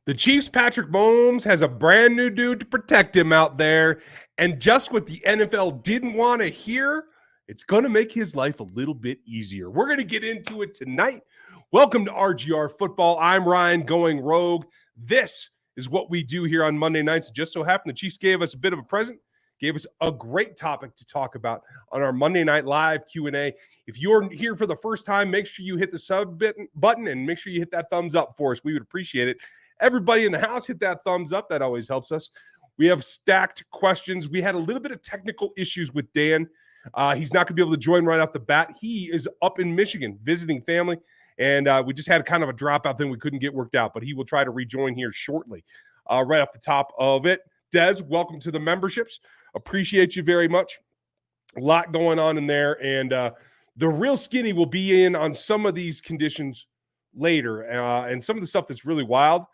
The Chiefs' Patrick Mahomes has a brand new dude to protect him out there. And just what the NFL didn't want to hear, it's going to make his life a little bit easier. We're going to get into it tonight. Welcome to RGR Football. I'm Ryan going rogue. This is what we do here on Monday nights. It just so happened the Chiefs gave us a bit of a present, gave us a great topic to talk about on our Monday Night Live Q&A. If you're here for the first time, make sure you hit the sub button and make sure you hit that thumbs up for us. We would appreciate it. Everybody in the house, hit that thumbs up. That always helps us. We have stacked questions. We had a little bit of technical issues with Dan. He's not going to be able to join right off the bat. He is up in Michigan visiting family, and we just had kind of a dropout thing we couldn't get worked out, but he will try to rejoin here shortly. Right off the top of it, Des, welcome to the memberships. Appreciate you very much. A lot going on in there, and the real skinny will be in on some of these conditions later, and some of the stuff that's really wild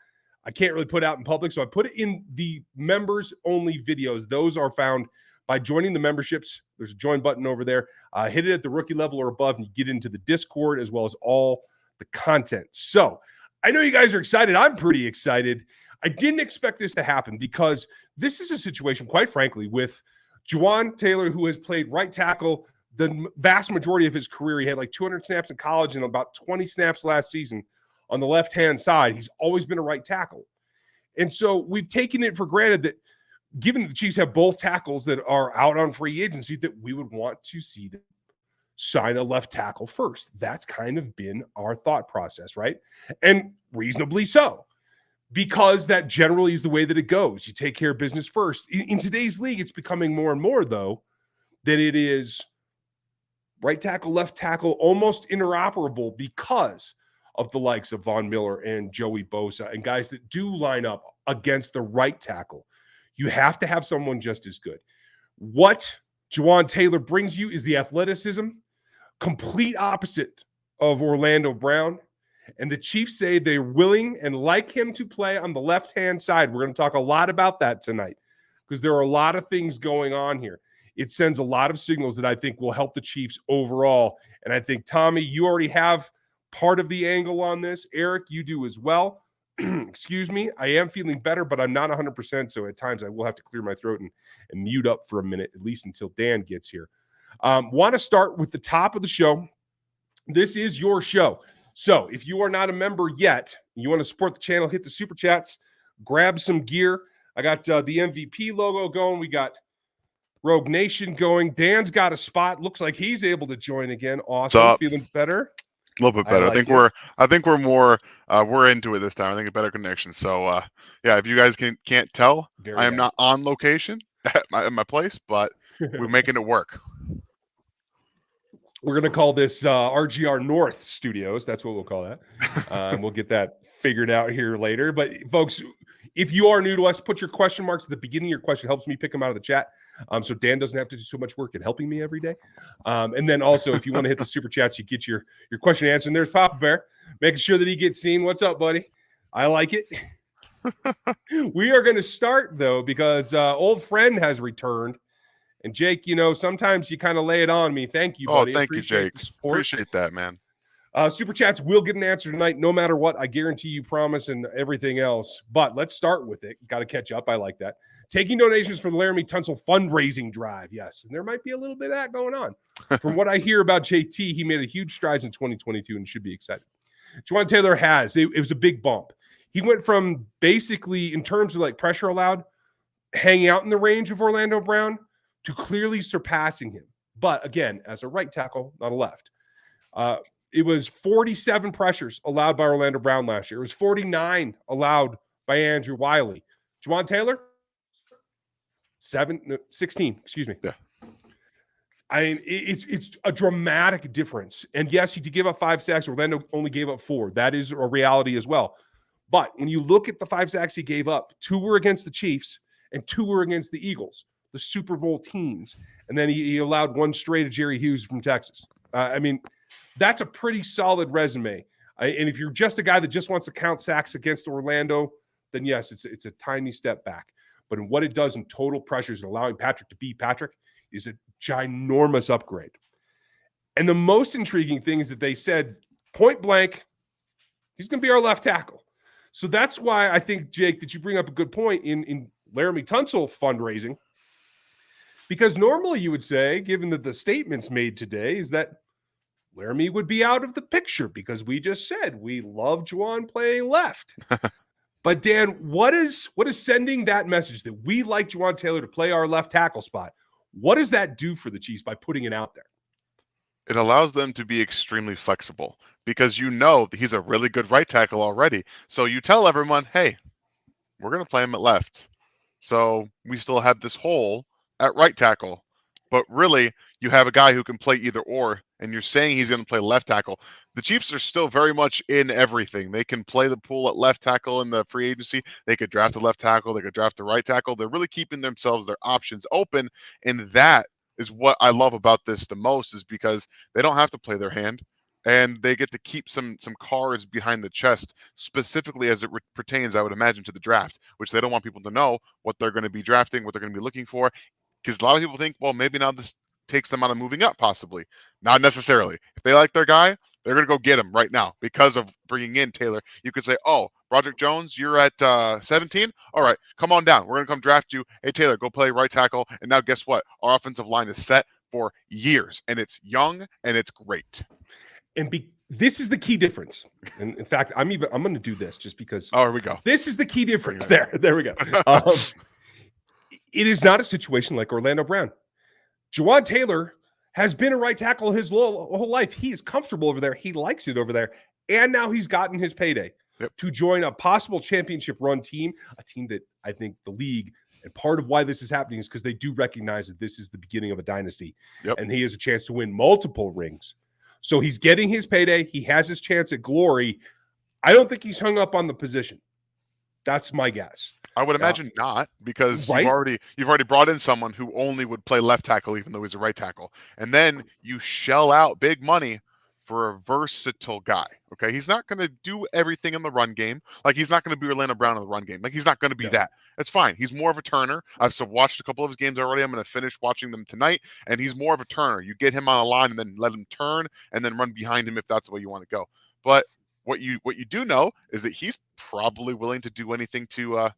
I can't really put out in public, so I put it in the members-only videos. Those are found by joining the memberships. There's a join button over there. Hit it at the rookie level or above, and you get into the Discord as well as all the content. So I know you guys are excited. I'm pretty excited. I didn't expect this to happen because this is a situation, quite frankly, with Jawaan Taylor, who has played right tackle the vast majority of his career. He had like 200 snaps in college and about 20 snaps last season. On the left-hand side, he's always been a right tackle. And so we've taken it for granted that given that the Chiefs have both tackles that are out on free agency, that we would want to see them sign a left tackle first. That's kind of been our thought process, right? And reasonably so, because that generally is the way that it goes. You take care of business first. In today's league, it's becoming more and more, though, that it is right tackle, left tackle, almost interoperable because of the likes of Von Miller and Joey Bosa and guys that do line up against the right tackle. You have to have someone just as good. What Jawaan Taylor brings you is the athleticism, complete opposite of Orlando Brown. And the Chiefs say they're willing and like him to play on the left-hand side. We're going to talk a lot about that tonight because there are a lot of things going on here. It sends a lot of signals that I think will help the Chiefs overall. And I think, Tommy, you already have part of the angle on this. Eric, you do as well. Excuse me. I am feeling better, but I'm not 100%. So at times I will have to clear my throat and mute up for a minute, at least until Dan gets here. Want to start with the top of the show. This is your show. So if you are not a member yet, you want to support the channel, hit the super chats, grab some gear. I got the MVP logo going. We got Rogue Nation going. Dan's got a spot. Looks like he's able to join again. Awesome. Feeling better? A little bit better. I think we're more we're into it this time. I think a better connection. So yeah, if you guys can't tell, I am not on location at my place, but we're making it work. We're gonna call this RGR North Studios. That's what we'll call that. We'll get that figured out here later. But folks, if you are new to us, put your question marks at the beginning of your question. It helps me pick them out of the chat. So Dan doesn't have to do so much work at helping me every day. And then also, if you want to hit the super chats, you get your question answered. And there's Papa Bear, making sure that he gets seen. What's up, buddy? I like it. We are going to start, though, because old friend has returned. And Jake, you know, sometimes you kind of lay it on me. Thank you, buddy. Thank you, Jake. Appreciate that, man. Super chats will get an answer tonight, no matter what. I guarantee you, promise, and everything else. But let's start with it. Got to catch up. I like that. Taking donations for the Laramie Tunsil fundraising drive. Yes, and there might be a little bit of that going on. From what I hear about JT, he made a huge strides in 2022 and should be excited. Jawaan Taylor has. It was a big bump. He went from basically, in terms of like pressure allowed, hanging out in the range of Orlando Brown to clearly surpassing him. But again, as a right tackle, not a left. It was 47 pressures allowed by Orlando Brown last year. It was 49 allowed by Andrew Wiley. Jawaan Taylor, 16, excuse me. Yeah. I mean, it's a dramatic difference. And yes, he did give up 5 sacks. Orlando only gave up 4. That is a reality as well. But when you look at the 5 sacks he gave up, 2 were against the Chiefs and 2 were against the Eagles, the Super Bowl teams. And then he allowed 1 straight to Jerry Hughes from Texas. I mean, that's a pretty solid resume. And if you're just a guy that just wants to count sacks against Orlando, then yes, it's a tiny step back. But in what it does in total pressures and allowing Patrick to be Patrick is a ginormous upgrade. And the most intriguing thing is that they said, point blank, he's going to be our left tackle. So that's why I think, Jake, that you bring up a good point in Laramie Tunsil fundraising. Because normally you would say, given that the statements made today, is that Laramie would be out of the picture because we just said we love Jawaan playing left. But Dan, what is sending that message that we like Jawaan Taylor to play our left tackle spot? What does that do for the Chiefs by putting it out there? It allows them to be extremely flexible because he's a really good right tackle already. So you tell everyone, hey, we're going to play him at left. So we still have this hole at right tackle. But really, you have a guy who can play either or, and you're saying he's going to play left tackle. The Chiefs are still very much in everything. They can play the pool at left tackle in the free agency. They could draft a left tackle. They could draft a right tackle. They're really keeping themselves, their options open. And that is what I love about this the most, is because they don't have to play their hand. And they get to keep some cards behind the chest, specifically as it pertains, I would imagine, to the draft, which they don't want people to know what they're going to be drafting, what they're going to be looking for. Because a lot of people think, well, maybe now this takes them out of moving up, possibly. Not necessarily. If they like their guy, they're going to go get him right now because of bringing in Taylor. You could say, oh, Broderick Jones, you're at 17? All right, come on down. We're going to come draft you. Hey, Taylor, go play right tackle. And now guess what? Our offensive line is set for years, and it's young, and it's great. And this is the key difference. And in fact, I'm going to do this just because. Oh, here we go. This is the key difference. There we go. It is not a situation like Orlando Brown. Jawaan Taylor has been a right tackle his whole life. He is comfortable over there. He likes it over there. And now he's gotten his payday to join a possible championship run team, a team that I think the league, and part of why this is happening is because they do recognize that this is the beginning of a dynasty. And he has a chance to win multiple rings. So he's getting his payday. He has his chance at glory. I don't think he's hung up on the position. That's my guess. I would imagine not, because you've already brought in someone who only would play left tackle, even though he's a right tackle. And then you shell out big money for a versatile guy. Okay. He's not going to do everything in the run game. Like, he's not going to be Orlando Brown in the run game. Like, he's not going to be that. That's fine. He's more of a turner. I've watched a couple of his games already. I'm going to finish watching them tonight. And he's more of a turner. You get him on a line and then let him turn and then run behind him if that's the way you want to go. But what you do know is that he's probably willing to do anything to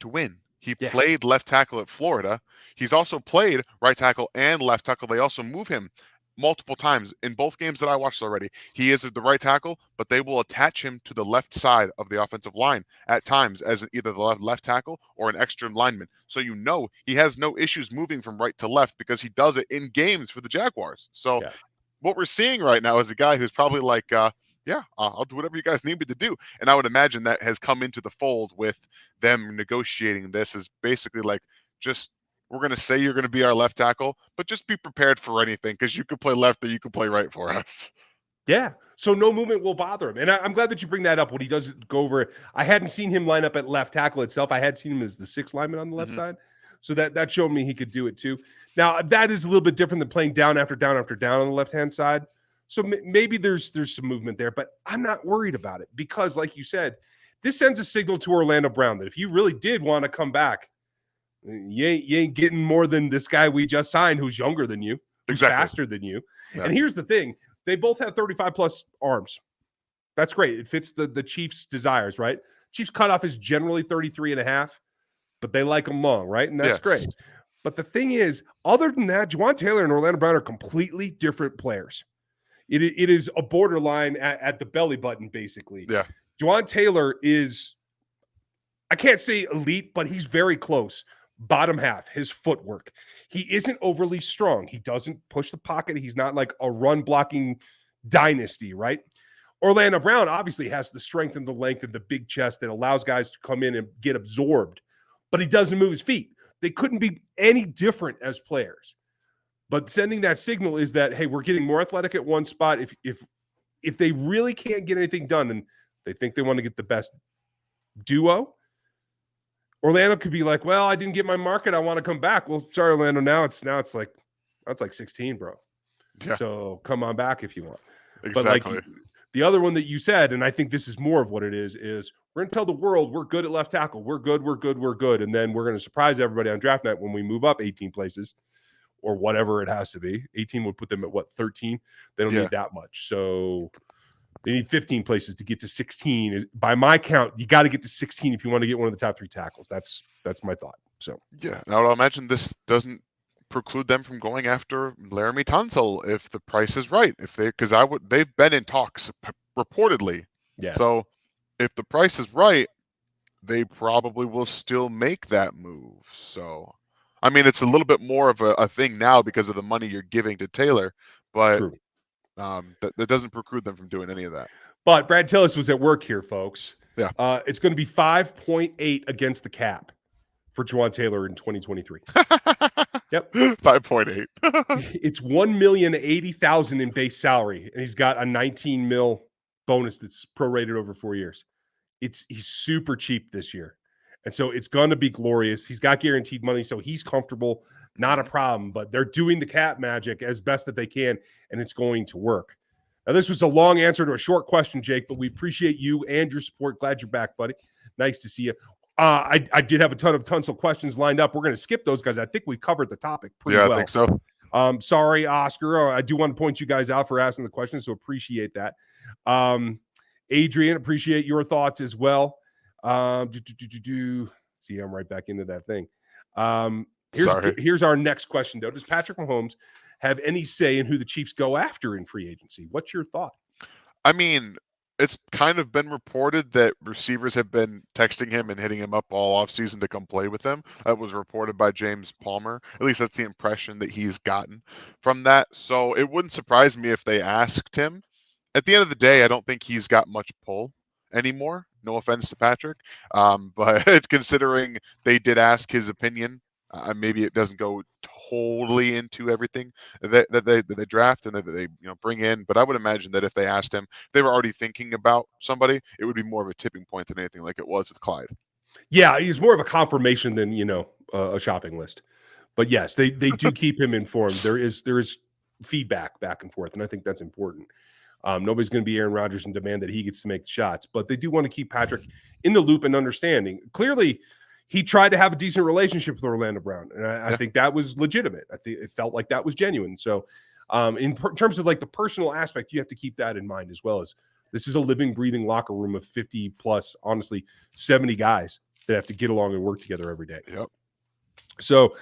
win. He played left tackle at Florida. He's also played right tackle and left tackle. They also move him multiple times in both games that I watched already. He is the right tackle, but they will attach him to the left side of the offensive line at times as either the left tackle or an extra lineman. So he has no issues moving from right to left because he does it in games for the Jaguars. So what we're seeing right now is a guy who's probably like, I'll do whatever you guys need me to do. And I would imagine that has come into the fold with them negotiating this, is basically like, just, we're going to say you're going to be our left tackle, but just be prepared for anything, because you could play left or you could play right for us. Yeah. So no movement will bother him. And I'm glad that you bring that up when he does go over. I hadn't seen him line up at left tackle itself. I had seen him as the sixth lineman on the left side. So that showed me he could do it too. Now, that is a little bit different than playing down after down after down on the left-hand side. So maybe there's some movement there, but I'm not worried about it because, like you said, this sends a signal to Orlando Brown that if you really did want to come back, you ain't getting more than this guy we just signed who's younger than you, who's faster than you. Yeah. And here's the thing. They both have 35-plus arms. That's great. It fits the Chiefs' desires, right? Chiefs cutoff is generally 33.5, but they like them long, right? And that's great. But the thing is, other than that, Jawaan Taylor and Orlando Brown are completely different players. It is a borderline at the belly button, basically. Yeah. Jawaan Taylor is, I can't say elite, but he's very close. Bottom half, his footwork. He isn't overly strong. He doesn't push the pocket. He's not like a run-blocking dynasty, right? Orlando Brown obviously has the strength and the length and the big chest that allows guys to come in and get absorbed, but he doesn't move his feet. They couldn't be any different as players. But sending that signal is that, hey, we're getting more athletic at one spot. If they really can't get anything done and they think they want to get the best duo, Orlando could be like, well, I didn't get my market. I want to come back. Well, sorry, Orlando. Now it's like 16, bro. Yeah. So come on back if you want. Exactly. But like the other one that you said, and I think this is more of what it is we're going to tell the world we're good at left tackle. We're good. And then we're going to surprise everybody on draft night when we move up 18 places or whatever it has to be. 18 would put them at 13? They don't need that much. So They need 15 places to get to 16. By my count, you got to get to 16 if you want to get one of the top 3 tackles. That's my thought. So yeah, now I imagine this doesn't preclude them from going after Laramie Tunsil if the price is right. If they, because they've been in talks reportedly. yeah, So if the price is right, they probably will still make that move. So, I mean, it's a little bit more of a thing now because of the money you're giving to Taylor, but true. that doesn't preclude them from doing any of that. But Brad Tillis was at work here, folks. Yeah. It's going to be 5.8 against the cap for Jawaan Taylor in 2023. Yep. 5.8. It's $1,080,000 in base salary, and he's got a 19 mil bonus that's prorated over 4 years. He's super cheap this year. And so it's going to be glorious. He's got guaranteed money, so he's comfortable, not a problem. But they're doing the cap magic as best that they can, and it's going to work. Now, this was a long answer to a short question, Jake, but we appreciate you and your support. Glad you're back, buddy. Nice to see you. I did have a ton of Tunsil questions lined up. We're going to skip those guys. I think we covered the topic pretty well. Yeah, I think so. Sorry, Oscar. I do want to point you guys out for asking the questions, so appreciate that. Adrian, appreciate your thoughts as well. See, I'm right back into that thing. Here's our next question, though. Does Patrick Mahomes have any say in who the Chiefs go after in free agency? What's your thought? I mean, it's kind of been reported that receivers have been texting him and hitting him up all offseason to come play with them. That was reported by James Palmer. At least that's the impression that he's gotten from that. So it wouldn't surprise me if they asked him. At the end of the day, I don't think he's got much pull anymore. No offense to Patrick. But considering they did ask his opinion, maybe it doesn't go totally into everything that they draft and that they bring in. But I would imagine that if they asked him, if they were already thinking about somebody, it would be more of a tipping point than anything like it was with Clyde. Yeah, he's more of a confirmation than a shopping list. But yes, they do keep him informed. There is feedback back and forth, and I think that's important. Nobody's going to be Aaron Rodgers and demand that he gets to make the shots, but they do want to keep Patrick in the loop and understanding. Clearly, he tried to have a decent relationship with Orlando Brown, and I think that was legitimate. I think it felt like that was genuine. So, in terms of like the personal aspect, you have to keep that in mind as well. As this is a living, breathing locker room of 50 plus, honestly, 70 guys that have to get along and work together every day. Yep. So,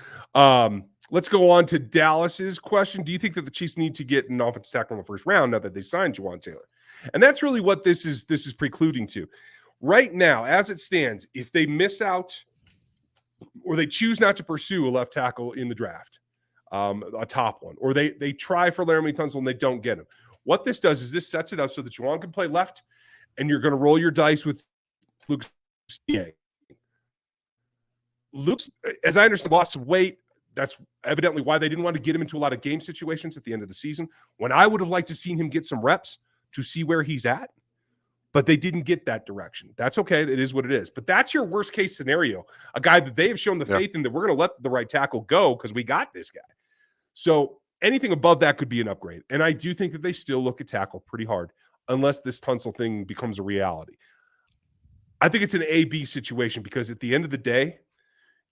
let's go on to Dallas's question. Do you think that the Chiefs need to get an offensive tackle in the first round now that they signed Jawaan Taylor? And that's really what this is precluding to. Right now, as it stands, if they miss out or they choose not to pursue a left tackle in the draft, a top one, or they try for Laramie Tunsil and they don't get him, what this does is this sets it up so that Jawaan can play left, and you're going to roll your dice with Luke Stieng. Luke, as I understand, lost some weight. That's evidently why they didn't want to get him into a lot of game situations at the end of the season, when I would have liked to seen him get some reps to see where he's at, but they didn't get that direction. That's okay. It is what it is. But that's your worst case scenario, a guy that they have shown the faith in that we're going to let the right tackle go because we got this guy. So anything above that could be an upgrade. And I do think that they still look at tackle pretty hard unless this Tunsil thing becomes a reality. I think it's an A-B situation because at the end of the day,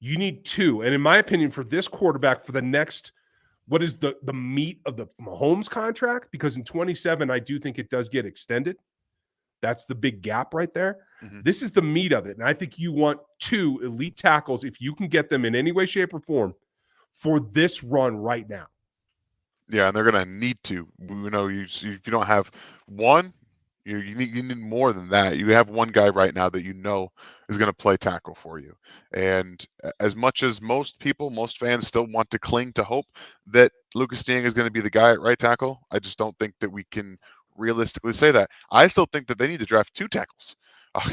you need two. And in my opinion, for this quarterback, for the next, what is the meat of the Mahomes contract? Because in 27, I do think it does get extended. That's the big gap right there. Mm-hmm. This is the meat of it. And I think you want two elite tackles, if you can get them in any way, shape, or form, for this run right now. Yeah, and they're going to need to. If you don't have one, you need more than that. You have one guy right now that is going to play tackle for you. And as much as most fans still want to cling to hope that Lucas Stieng is going to be the guy at right tackle, I just don't think that we can realistically say that. I still think that they need to draft two tackles.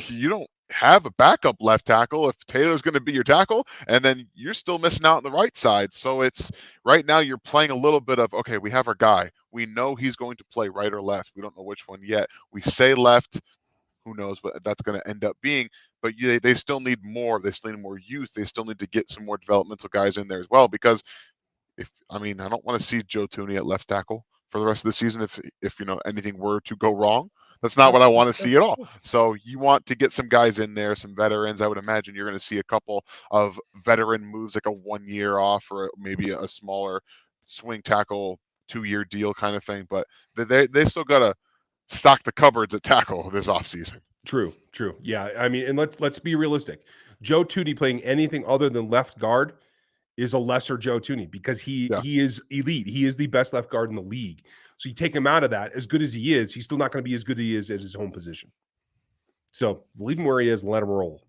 You don't have a backup left tackle if Taylor's going to be your tackle, and then you're still missing out on the right side. So it's right now you're playing a little bit of, okay, we have our guy. We know he's going to play right or left. We don't know which one yet. We say left. Who knows what that's going to end up being. But they still need more. They still need more youth. They still need to get some more developmental guys in there as well, because I don't want to see Joe Thuney at left tackle for the rest of the season if anything were to go wrong. That's not what I want to see at all. So you want to get some guys in there, some veterans. I would imagine you're going to see a couple of veteran moves, like a 1 year off or maybe a smaller swing tackle 2-year deal kind of thing. But they still got to stock the cupboards at tackle this offseason. True. Yeah, I mean, and let's be realistic. Joe Thuney playing anything other than left guard is a lesser Joe Thuney because he is elite. He is the best left guard in the league. So you take him out of that, as good as he is, he's still not going to be as good as he is at his home position. So leave him where he is and let him roll.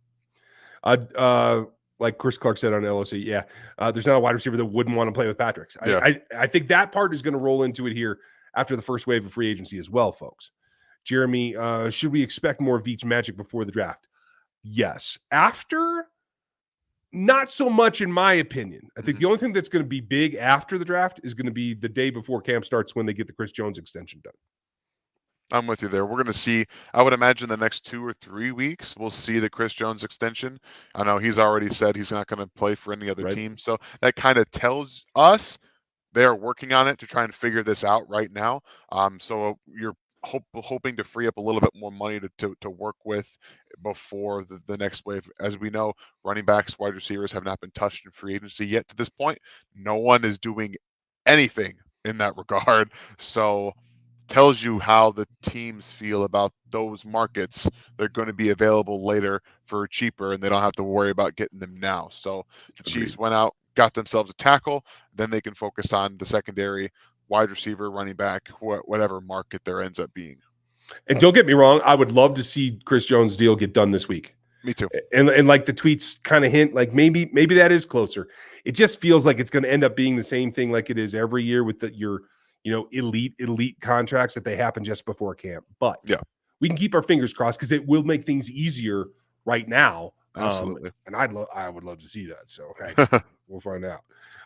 Like Chris Clark said on LOC, there's not a wide receiver that wouldn't want to play with Patrick's. I think that part is going to roll into it here after the first wave of free agency as well, folks. Jeremy, should we expect more Veach magic before the draft? Yes. After, not so much in my opinion. I think the only thing that's going to be big after the draft is going to be the day before camp starts when they get the Chris Jones extension done. I'm with you there. We're going to see, I would imagine the next 2 or 3 weeks, we'll see the Chris Jones extension. I know he's already said he's not going to play for any other team. So that kind of tells us they're working on it to try and figure this out right now. So you're hoping to free up a little bit more money to work with before the next wave. As we know, running backs, wide receivers have not been touched in free agency yet to this point. No one is doing anything in that regard. So tells you how the teams feel about those markets. They're going to be available later for cheaper, and they don't have to worry about getting them now. So the Chiefs went out, got themselves a tackle, then they can focus on the secondary, wide receiver, running back, whatever market there ends up being. And don't get me wrong, I would love to see Chris Jones' deal get done this week. Me too. And like the tweets kind of hint, like maybe that is closer. It just feels like it's going to end up being the same thing like it is every year with your elite contracts that they happen just before camp. But we can keep our fingers crossed because it will make things easier right now. Absolutely. And I would love to see that. So hey, we'll find out.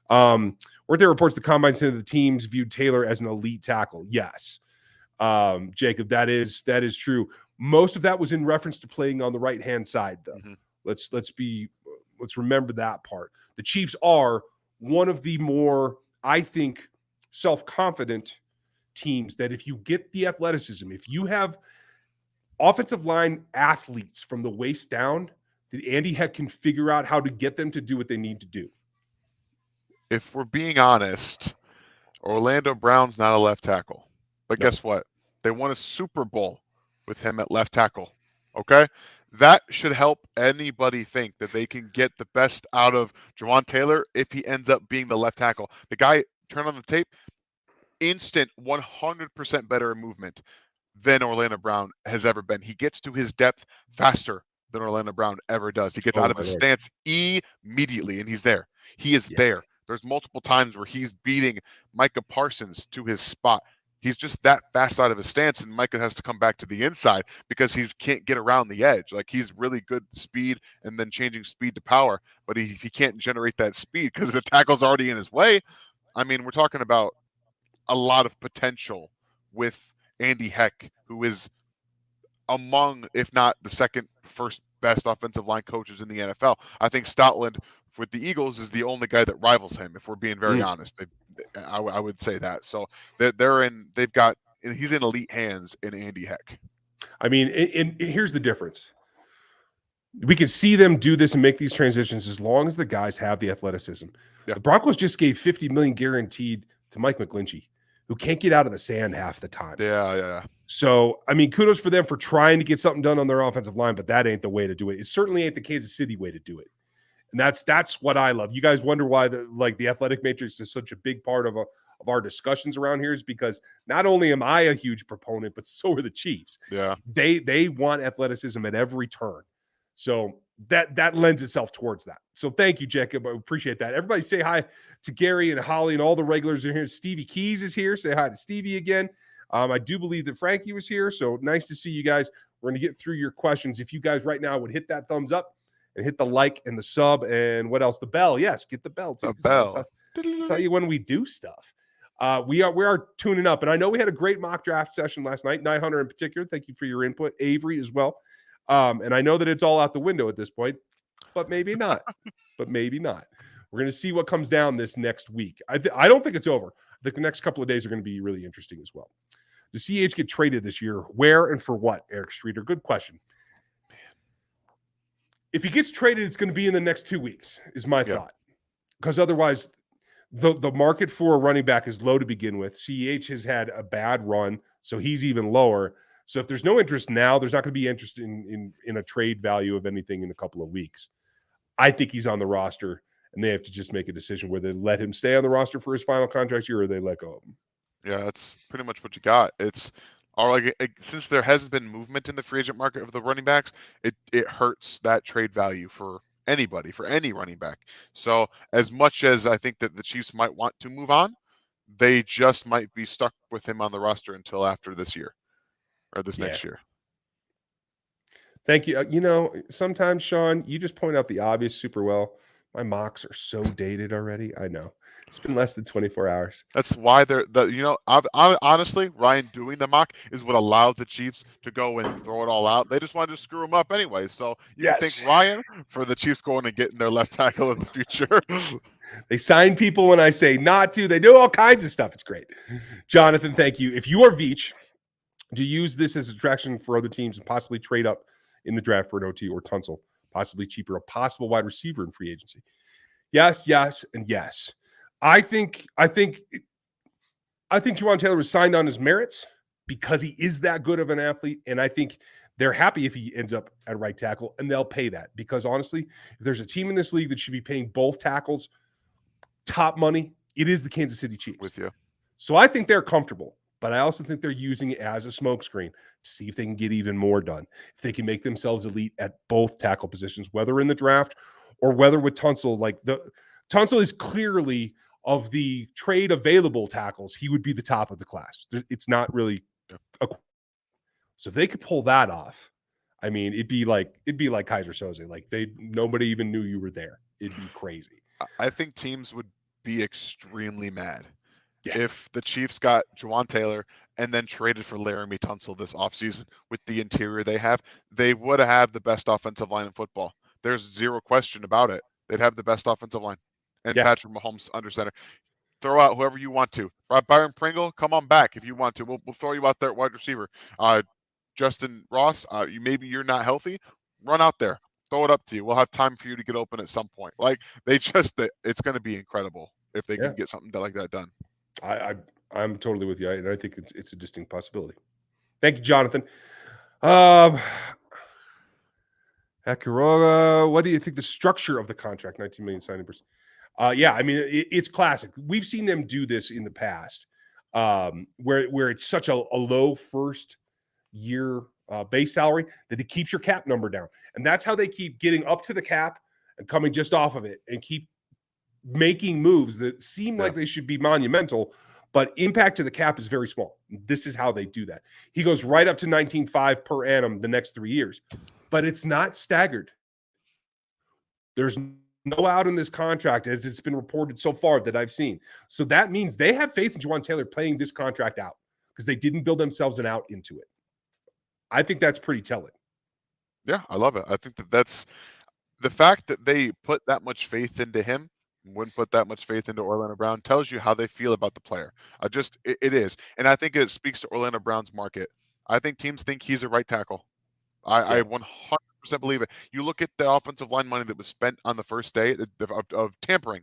Weren't there reports the combine said the teams viewed Taylor as an elite tackle? Yes. Jacob, that is true. Most of that was in reference to playing on the right-hand side, though. Let's remember that part. The Chiefs are one of the more, I think, self-confident teams that if you get the athleticism, if you have offensive line athletes from the waist down, that Andy Heck can figure out how to get them to do what they need to do. If we're being honest, Orlando Brown's not a left tackle. But guess what? They won a Super Bowl with him at left tackle. Okay? That should help anybody think that they can get the best out of Jawaan Taylor if he ends up being the left tackle. The guy, turn on the tape, instant 100% better movement than Orlando Brown has ever been. He gets to his depth faster than Orlando Brown ever does. He gets out of his stance immediately, and he's there. He is there. There's multiple times where he's beating Micah Parsons to his spot. He's just that fast out of his stance, and Micah has to come back to the inside because he can't get around the edge. Like, he's really good speed and then changing speed to power, but he can't generate that speed because the tackle's already in his way. I mean, we're talking about a lot of potential with Andy Heck, who is among, if not the first best offensive line coaches in the NFL. I think Stoutland with the Eagles is the only guy that rivals him, if we're being very honest. I would say that. So he's in elite hands in Andy Heck. I mean, and here's the difference. We can see them do this and make these transitions as long as the guys have the athleticism. Yeah. The Broncos just gave $50 million guaranteed to Mike McGlinchey, who can't get out of the sand half the time. Yeah. So, I mean, kudos for them for trying to get something done on their offensive line, but that ain't the way to do it. It certainly ain't the Kansas City way to do it. And that's what I love. You guys wonder why the athletic matrix is such a big part of our discussions around here, is because not only am I a huge proponent, but so are the Chiefs. Yeah. They want athleticism at every turn. So that lends itself towards that. So thank you, Jacob. I appreciate that. Everybody say hi to Gary and Holly and all the regulars are here. Stevie Keys is here. Say hi to Stevie again. I do believe that Frankie was here. So nice to see you guys. We're going to get through your questions. If you guys right now would hit that thumbs up and hit the like and the sub and what else? The bell. Yes, get the bell too. Bell. I'll tell you when we do stuff. We are tuning up. And I know we had a great mock draft session last night. 900 in particular. Thank you for your input. Avery as well. And I know that it's all out the window at this point, but maybe not. We're going to see what comes down this next week. I don't think it's over. I think the next couple of days are going to be really interesting as well. Does CH get traded this year? Where and for what, Eric Streeter? Good question. If he gets traded, it's going to be in the next 2 weeks, is my thought. Because otherwise, the market for a running back is low to begin with. CH has had a bad run, so he's even lower. So if there's no interest now, there's not going to be interest in a trade value of anything in a couple of weeks. I think he's on the roster, and they have to just make a decision whether they let him stay on the roster for his final contract year or they let go of him. Yeah, that's pretty much what you got. It's all like since there hasn't been movement in the free agent market of the running backs, it hurts that trade value for anybody, for any running back. So as much as I think that the Chiefs might want to move on, they just might be stuck with him on the roster until after this year or this next year. Thank you. Sometimes, Sean, you just point out the obvious super well. My mocks are so dated already. I know. It's been less than 24 hours. That's why honestly, Ryan doing the mock is what allowed the Chiefs to go and throw it all out. They just wanted to screw him up anyway. So you can thank Ryan for the Chiefs going and getting their left tackle in the future. They sign people when I say not to. They do all kinds of stuff. It's great. Jonathan, thank you. If you are Veach, do you use this as a distraction for other teams and possibly trade up in the draft for an OT or Tunsil, possibly cheaper, a possible wide receiver in free agency? Yes, and yes. I think Jawaan Taylor was signed on his merits because he is that good of an athlete, and I think they're happy if he ends up at right tackle, and they'll pay that because honestly, if there's a team in this league that should be paying both tackles top money, it is the Kansas City Chiefs. With you. So I think they're comfortable, but I also think they're using it as a smokescreen to see if they can get even more done, if they can make themselves elite at both tackle positions, whether in the draft or whether with Tunsil. Like Tunsil is clearly, of the trade available tackles, he would be the top of the class. It's not really so if they could pull that off, I mean, it'd be like Kaiser Soze. Like nobody even knew you were there. It'd be crazy. I think teams would be extremely mad if the Chiefs got Jawaan Taylor and then traded for Laramie Tunsil this offseason with the interior they have. They would have the best offensive line in football. There's zero question about it. They'd have the best offensive line. And Patrick Mahomes under center. Throw out whoever you want to. Byron Pringle, come on back if you want to. We'll throw you out there at wide receiver. Justin Ross, maybe you're not healthy. Run out there. Throw it up to you. We'll have time for you to get open at some point. Like it's going to be incredible if they can get something like that done. I'm totally with you, and I think it's a distinct possibility. Thank you, Jonathan. Akiroga, what do you think the structure of the contract? 19 million signing person. I mean, it's classic. We've seen them do this in the past, where it's such a low first year base salary that it keeps your cap number down, and that's how they keep getting up to the cap and coming just off of it, and keep making moves that seem like they should be monumental, but impact to the cap is very small. This is how they do that. He goes right up to 19.5 per annum the next 3 years, but it's not staggered. There's no out in this contract as it's been reported so far that I've seen. So that means they have faith in Jawaan Taylor playing this contract out because they didn't build themselves an out into it. I think that's pretty telling. Yeah, I love it. I think that's the fact that they put that much faith into him, wouldn't put that much faith into Orlando Brown, tells you how they feel about the player. It is. And I think it speaks to Orlando Brown's market. I think teams think he's a right tackle. I 100% believe it. You look at the offensive line money that was spent on the first day of tampering,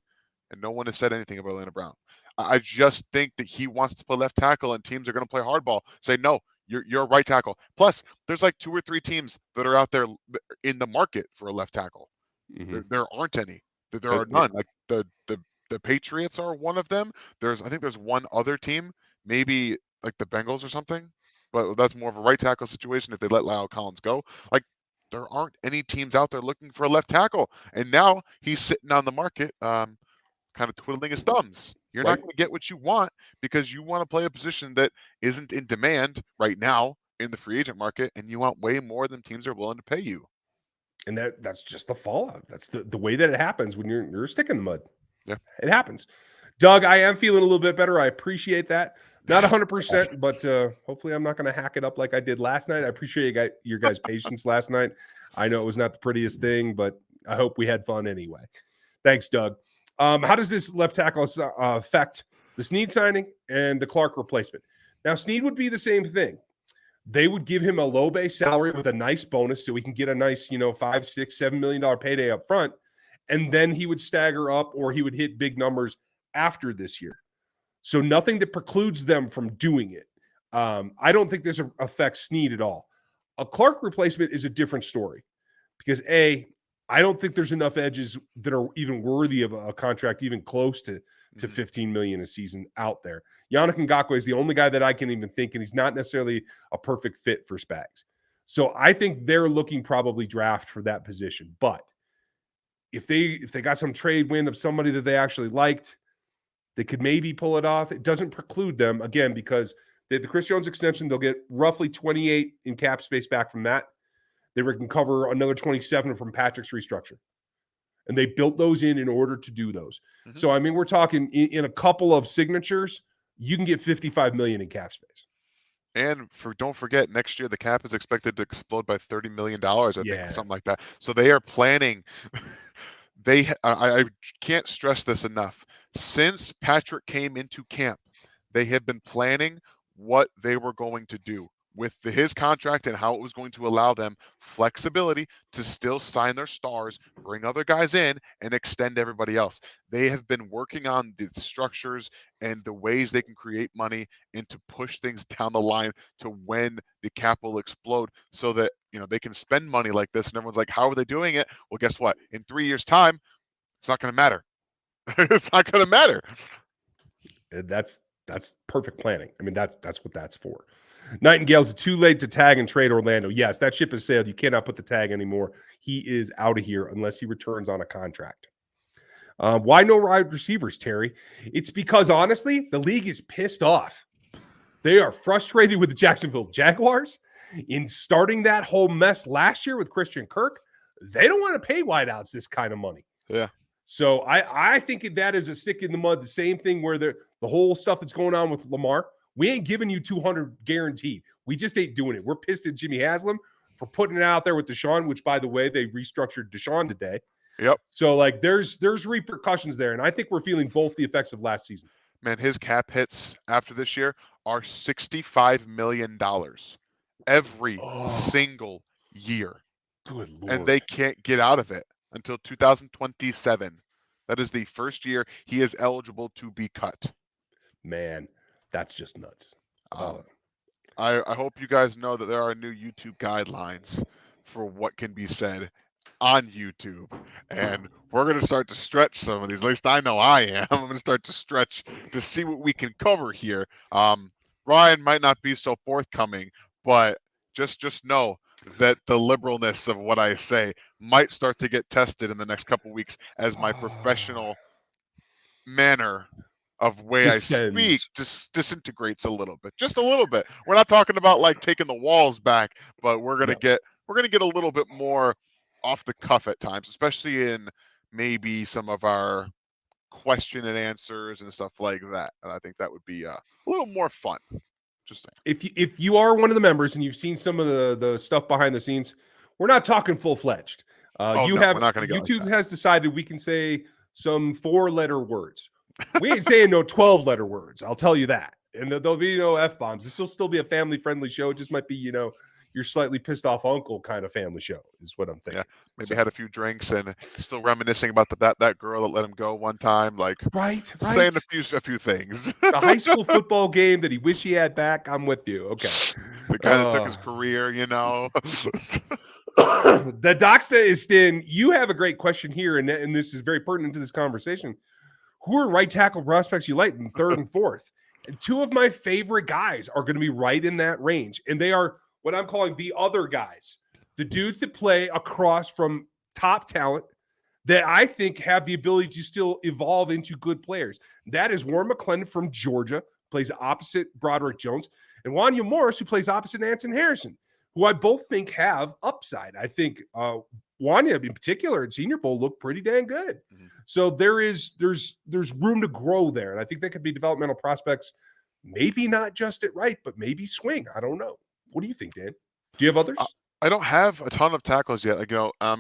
and no one has said anything about Orlando Brown. I just think that he wants to play left tackle, and teams are going to play hardball. Say, no, you're a right tackle. Plus, there's like 2 or 3 teams that are out there in the market for a left tackle. Mm-hmm. There aren't any. There are none. Like the Patriots are one of them. I think there's one other team, maybe like the Bengals or something, but that's more of a right tackle situation if they let Lyle Collins go. Like there aren't any teams out there looking for a left tackle, and now he's sitting on the market, kind of twiddling his thumbs. You're not going to get what you want because you want to play a position that isn't in demand right now in the free agent market, and you want way more than teams are willing to pay you. And that's just the fallout. That's the way that it happens when you're a stick in the mud. Yeah, it happens. Doug, I am feeling a little bit better. I appreciate that. Not 100%, but hopefully I'm not going to hack it up like I did last night. I appreciate your guys' patience last night. I know it was not the prettiest thing, but I hope we had fun anyway. Thanks, Doug. How does this left tackle affect the Snead signing and the Clark replacement? Now, Snead would be the same thing. They would give him a low base salary with a nice bonus so he can get a nice, $5, $6, $7 million payday up front. And then he would stagger up or he would hit big numbers after this year. So nothing that precludes them from doing it. I don't think this affects Snead at all. A Clark replacement is a different story because I don't think there's enough edges that are even worthy of a contract, even close to Mhm. 15 million a season out there. Yannick Ngakoue is the only guy that I can even think, and he's not necessarily a perfect fit for Spags. So I think they're looking probably draft for that position. But if they got some trade win of somebody that they actually liked, they could maybe pull it off. It doesn't preclude them, again, because the Chris Jones extension, they'll get roughly 28 in cap space back from that. They can cover another 27 from Patrick's restructure. And they built those in order to do those. Mhm. So, I mean, we're talking in a couple of signatures, you can get 55 million in cap space. And don't forget, next year the cap is expected to explode by $30 million, I think, Yeah. something like that. So they are planning. I can't stress this enough. Since Patrick came into camp, they have been planning what they were going to do with his contract and how it was going to allow them flexibility to still sign their stars, bring other guys in, and extend everybody else. They have been working on the structures and the ways they can create money and to push things down the line to when the cap will explode so that they can spend money like this. And everyone's like, how are they doing it? Well, guess what? In 3 years' time, it's not going to matter. It's not going to matter. That's perfect planning. I mean, that's what that's for. Nightingale's too late to tag and trade Orlando. Yes, that ship has sailed. You cannot put the tag anymore. He is out of here unless he returns on a contract. Why no wide receivers, Terry? It's because, honestly, the league is pissed off. They are frustrated with the Jacksonville Jaguars in starting that whole mess last year with Christian Kirk. They don't want to pay wideouts this kind of money. Yeah. So I think that is a stick in the mud. The same thing where the whole stuff that's going on with Lamar. We ain't giving you 200 guaranteed. We just ain't doing it. We're pissed at Jimmy Haslam for putting it out there with Deshaun, which, by the way, they restructured Deshaun today. Yep. So, like, there's repercussions there, and I think we're feeling both the effects of last season. Man, his cap hits after this year are $65 million every single year. Good Lord. And they can't get out of it until 2027. That is the first year he is eligible to be cut. Man, that's just nuts. I hope you guys know that there are new YouTube guidelines for what can be said on YouTube. And we're going to start to stretch some of these. At least I know I am. I'm going to start to stretch to see what we can cover here. Ryan might not be so forthcoming, but just know that the liberalness of what I say might start to get tested in the next couple of weeks as my professional manner of way Descends. I speak just disintegrates a little bit, just a little bit. We're not talking about like taking the walls back, but we're gonna get a little bit more off the cuff at times, especially in maybe some of our question and answers and stuff like that. And I think that would be a little more fun. Just saying. If you are one of the members and you've seen some of the stuff behind the scenes, we're not talking full fledged. YouTube has decided we can say some 4-letter words. We ain't saying no 12-letter words. I'll tell you that. And there'll be no F-bombs. This will still be a family-friendly show. It just might be, your slightly pissed off uncle kind of family show is what I'm thinking. Yeah, maybe had a few drinks and still reminiscing about that girl that let him go one time. Like saying a few things. The high school football game that he wished he had back. I'm with you. Okay. The guy that took his career, The Doxta is Stin. You have a great question here, and this is very pertinent to this conversation. Who are right tackle prospects you like in third and fourth? And 2 of my favorite guys are going to be right in that range. And they are what I'm calling the other guys, the dudes that play across from top talent that I think have the ability to still evolve into good players. That is Warren McClendon from Georgia, plays opposite Broderick Jones, and Wanya Morris, who plays opposite Anton Harrison, who I both think have upside. I think Wanya in particular at Senior Bowl looked pretty dang good. Mm-hmm. So there's room to grow there. And I think that could be developmental prospects, maybe not just at right, but maybe swing. I don't know. What do you think, Dan? Do you have others? I don't have a ton of tackles yet. I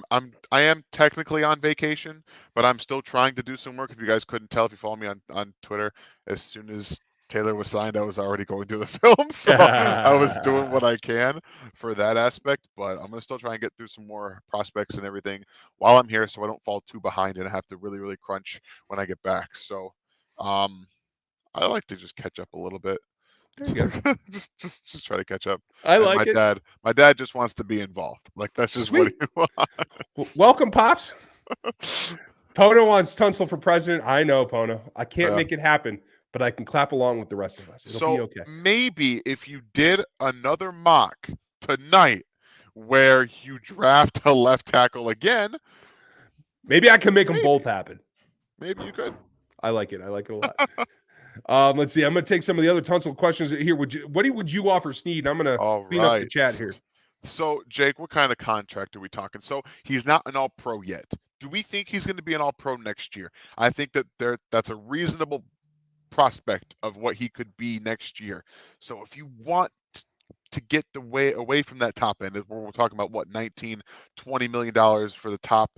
am technically on vacation, but I'm still trying to do some work. If you guys couldn't tell, if you follow me on Twitter, as soon as Taylor was signed, I was already going through the film, so I was doing what I can for that aspect. But I'm gonna still try and get through some more prospects and everything while I'm here, so I don't fall too behind and I have to really, really crunch when I get back. So, I like to just catch up a little bit. There you go. just try to catch up. I And like it. my dad just wants to be involved. Like that's just what Sweet. he wants. Welcome, Pops. Pono wants Tunsil for president. I know, Pono. I can't Yeah. make it happen, but I can clap along with the rest of us. It'll be So okay. maybe if you did another mock tonight where you draft a left tackle again, Maybe I can make them maybe both happen. maybe you could. I like it. I like it a lot. Let's see. I'm going to take some of the other Tunsil questions here. What would you offer Sneed? I'm going to All clean up the right. chat here. So Jake, what kind of contract are we talking? So he's not an all-pro yet. Do we think he's going to be an all-pro next year? I think that that's a reasonable prospect of what he could be next year. So if you want to get the way away from that top end, we're talking about what 19-20 million dollars for the top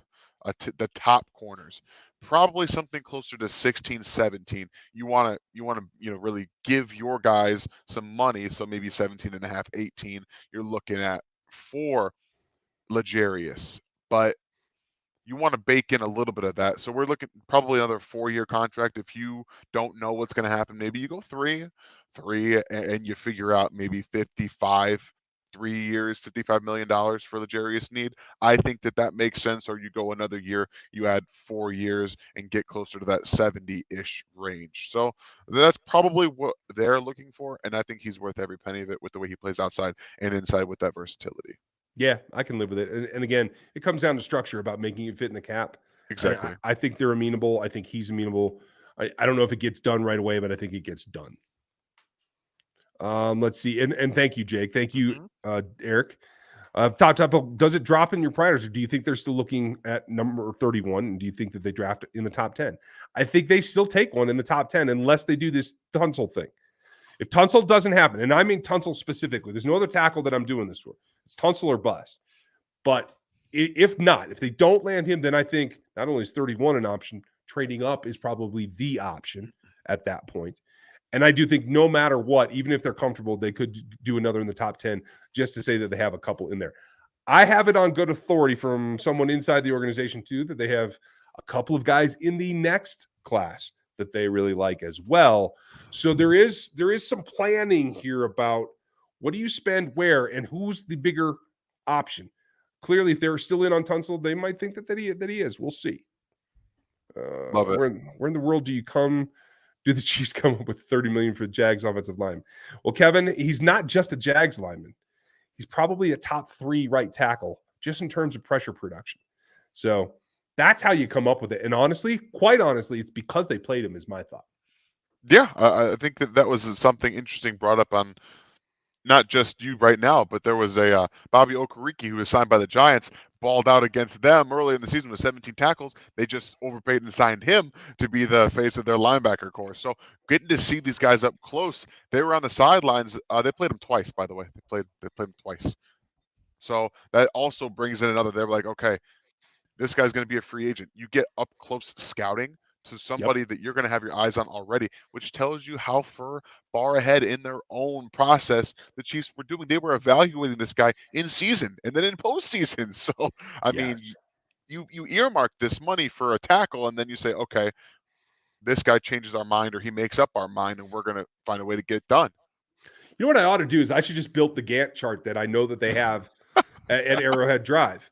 corners, probably something closer to 16-17. You want to really give your guys some money, so maybe 17 and a half, 18 you're looking at for Legarius, but you want to bake in a little bit of that. So we're looking probably another 4-year contract. If you don't know what's going to happen, maybe you go three, and you figure out maybe 55, 3 years, $55 million for Legarius need. I think that makes sense. Or you go another year, you add 4 years and get closer to that 70-ish range. So that's probably what they're looking for. And I think he's worth every penny of it with the way he plays outside and inside with that versatility. Yeah, I can live with it. And again, it comes down to structure about making it fit in the cap. Exactly. I think they're amenable. I think he's amenable. I don't know if it gets done right away, but I think it gets done. Let's see. And thank you, Jake. Thank you, Eric. Top, does it drop in your priors, or do you think they're still looking at number 31? And do you think that they draft in the top 10? I think they still take one in the top 10 unless they do this Tunsil thing. If Tunsil doesn't happen, and I mean Tunsil specifically, there's no other tackle that I'm doing this for. It's Tunsil or bust. But if not, if they don't land him, then I think not only is 31 an option, trading up is probably the option at that point. And I do think no matter what, even if they're comfortable, they could do another in the top 10 just to say that they have a couple in there. I have it on good authority from someone inside the organization too, that they have a couple of guys in the next class that they really like as well. So there is some planning here about what do you spend where and who's the bigger option. Clearly, if they're still in on Tunsil, they might think that he is. We'll see. Love it. Where in the world do the Chiefs come up with 30 million for Jags offensive line? Well, Kevin, he's not just a Jags lineman. He's probably a top 3 right tackle just in terms of pressure production. So that's how you come up with it. And honestly, quite honestly, it's because they played him is my thought. Yeah, I think that was something interesting brought up on not just you right now, but there was a Bobby Okereke who was signed by the Giants, balled out against them early in the season with 17 tackles. They just overpaid and signed him to be the face of their linebacker corps. So getting to see these guys up close, they were on the sidelines. They played them twice, by the way. They played them twice. So that also brings in another. They're like, okay, this guy's going to be a free agent. You get up close scouting to somebody that you're going to have your eyes on already, which tells you how far ahead in their own process the Chiefs were doing. They were evaluating this guy in season and then in postseason. So, I mean, you earmark this money for a tackle, and then you say, okay, this guy changes our mind or he makes up our mind, and we're going to find a way to get it done. You know what I ought to do is I should just build the Gantt chart that I know that they have at Arrowhead Drive.